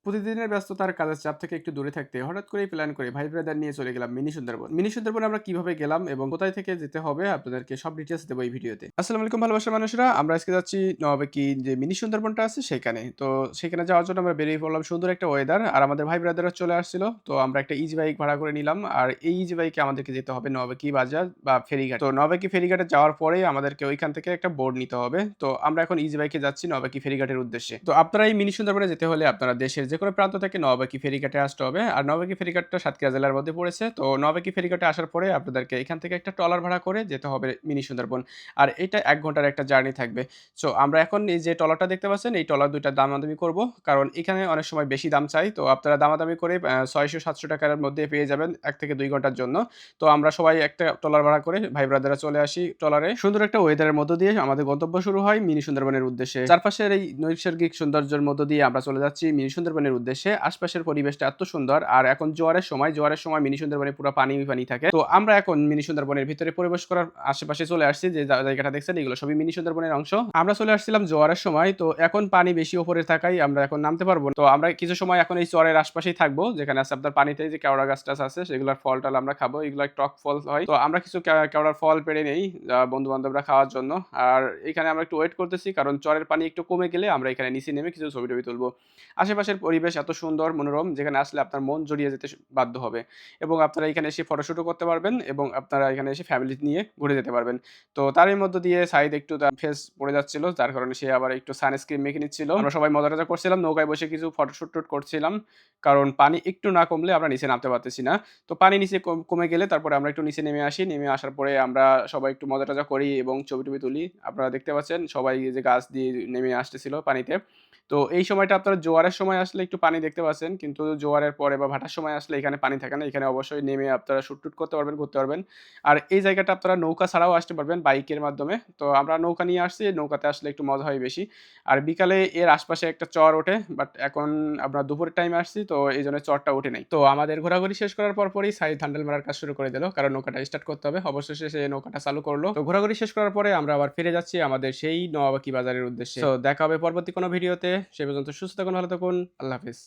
প্রতিদিনের ব্যস্ততার কাজের চাপ থেকে একটু দূরে থাকতে হঠাৎ করেই প্ল্যান করে ভাই ব্রাদার নিয়ে চলে গেলাম মিনি সুন্দরবন। মিনি সুন্দরবন আমরা কিভাবে গেলাম এবং কোথায় থেকে যেতে হবে আপনাদেরকে সব ডিটেইলস দেবো এই ভিডিওতে। আসসালামু আলাইকুম ভালোবাসার মানুষেরা, আমরা আজকে যাচ্ছি নবাবেকি যে মিনি সুন্দরবনটা আছে সেখানে। তো সেখানে যাওয়ার জন্য আমরা বেরিয়ে পড়লাম, সুন্দর একটা ওয়েদার আর আমাদের ভাই ব্রাদাররা চলে আসছিল। তো আমরা একটা ইজি বাইক ভাড়া করে নিলাম আর এই ইজি বাইকে আমাদেরকে যেতে হবে নবাবেকি বাজার বা ফেরিঘাট। তো নবাবেকি ফেরিঘাটে যাওয়ার পরেই আমাদেরকে ওইখান থেকে একটা বোর্ড নিতে হবে। তো আমরা এখন ইজি বাইকে যাচ্ছি নবাবেকি ফেরিঘাটের উদ্দেশ্যে। তো আপনারা এই মিনি সুন্দরবনে যেতে হলে আপনারা দেশের যেকোনো প্রান্ত থেকে নবাবেকি ফেরিঘাটে আসতে হবে। আর নবাবেকি ফেরিঘাটটা সাতক্ষীরা জেলার মধ্যে পড়েছে। তো নবাবেকি ফেরিঘাটে আসার পরে আপনাদেরকে এখান থেকে একটা ট্রলার ভাড়া করে যেতে হবে মিনি সুন্দরবন। আর এটা ১ ঘন্টার একটা জার্নি থাকবে। সো আমরা এখন এই যে ট্রলারটা দেখতে পাচ্ছেন, এই ট্রলার ২ টার দামাদামি করব। কারণ এখানে অনেক সময় বেশি দাম চায়। তো আপনারা দামাদামি করে ৳৬০০-৭০০ র মধ্যে পেয়ে যাবেন ১ থেকে ২ ঘন্টার জন্য। তো আমরা সবাই একটা ট্রলার ভাড়া করে ভাই ব্রাদাররা চলে আসি ট্রলারে। সুন্দর একটা ওয়েদারের মধ্য দিয়ে আমাদের গন্তব্য শুরু হয় মিনি সুন্দরবনের উদ্দেশ্যে। চারপাশের এই নৈসর্গিক সৌন্দর্যের মধ্য দিয়ে আমরা চলে যাচ্ছি মিনি সুন্দরবনের উদ্দেশ্যে। আশপাশের পরিবেশটা এত সুন্দর আর এখন জোয়ারের সময় মিনি সুন্দরবনে পুরা পানি পানি থাকে। তো আমরা এখন মিনি সুন্দরবনের ভিতরে প্রবেশ করার আশেপাশে চলে আসছি। যে জায়গাটা দেখছেন এগুলো সবই মিনি সুন্দরবনের অংশ। আমরা চলে আসছিলাম জোয়ারের সময়। তো এখন পানি বেশি উপরে থাকায় আমরা এখন নামতে পারবো না। তো আমরা কিছু সময় এখন এই চরের আশপাশেই থাকবো। যেখানে আছে আপনার পানিতে যে কেওড়া গাছ-টাছ আছে সেগুলোর ফল-টল আমরা খাবো। এগুলা টক ফল হয়। তো আমরা কিছু কেওড়ার ফল পেড়ে নেই বন্ধু-বান্ধবরা খাওয়ার জন্য। আর এখানে আমরা একটু ওয়েট করতেছি কারণ চরের পানি একটু কমে গেলে আমরা এখানে নিচে নেমে কিছু ছবি-টবি তুলবো। আশেপাশের পরিবেশ এত সুন্দর মনোরম, যেখানে আসলে আপনার মন জড়িয়ে যেতে বাধ্য হবে। এবং আপনারা এখানে এসে ফটোশুটও করতে পারবেন এবং আপনারা এখানে এসে ফ্যামিলি নিয়ে ঘুরে যেতে পারবেন। তো তারই মধ্য দিয়ে সাঈদ একটু তার ফেস পড়ে যাচ্ছিল। যার কারণে সে আবার একটু সানস্ক্রিন মেখে নিচ্ছিল। আমরা সবাই মজা-টজা করছিলাম। নৌকায় বসে কিছু ফটোশুট-টুট করছিলাম। কারণ পানি একটু না কমলে আমরা নিচে নামতে পারতেছি না। তো পানি নিচে কমে গেলে তারপরে আমরা একটু নিচে নেমে আসি। নেমে আসার পরে আমরা সবাই একটু মজা-টজা করি এবং ছবি-টবি তুলি। আপনারা দেখতে পাচ্ছেন সবাই এই যে গাছ দিয়ে নেমে আসতেছিল পানিতে। তো এই সময়টা আপনারা জোয়ারের সময় আসলে একটু পানি দেখতে পাচ্ছেন। কিন্তু জোয়ারের পরে বা ভাটার সময় আসলে এখানে পানি থাকে না। এখানে অবশ্যই নেমে আপনারা শুট-টুট করতে পারবেন, ঘুরতে পারবেন। আর এই জায়গাটা আপনারা নৌকা ছাড়াও আসতে পারবেন বাইকের মাধ্যমে। তো আমরা নৌকা নিয়ে আসছি। নৌকাতে আসলে একটু মজা হয় বেশি। আর বিকালে এর আশপাশে একটা চর ওঠে। বাট এখন আমরা দুপুরের টাইমে আসছি তো এইজন্য চরটা ওঠে নাই। তো আমাদের ঘোরাঘুরি শেষ করার পরপরই সাঈদ হ্যান্ডেল মারার কাজ শুরু করে দিল। কারণ নৌকাটা স্টার্ট করতে হবে। অবশেষে সে নৌকাটা চালু করল। তো ঘোরাঘুরি শেষ করার পরে আমরা আবার ফিরে যাচ্ছি আমাদের সেই নওয়াবাকি বাজারের উদ্দেশ্যে। তো দেখা হবে পরবর্তী কোনো ভিডিওতে। সে পর্যন্ত সুস্থ থাকুন, ভালো থাকুন। আল্লাহ হাফেজ।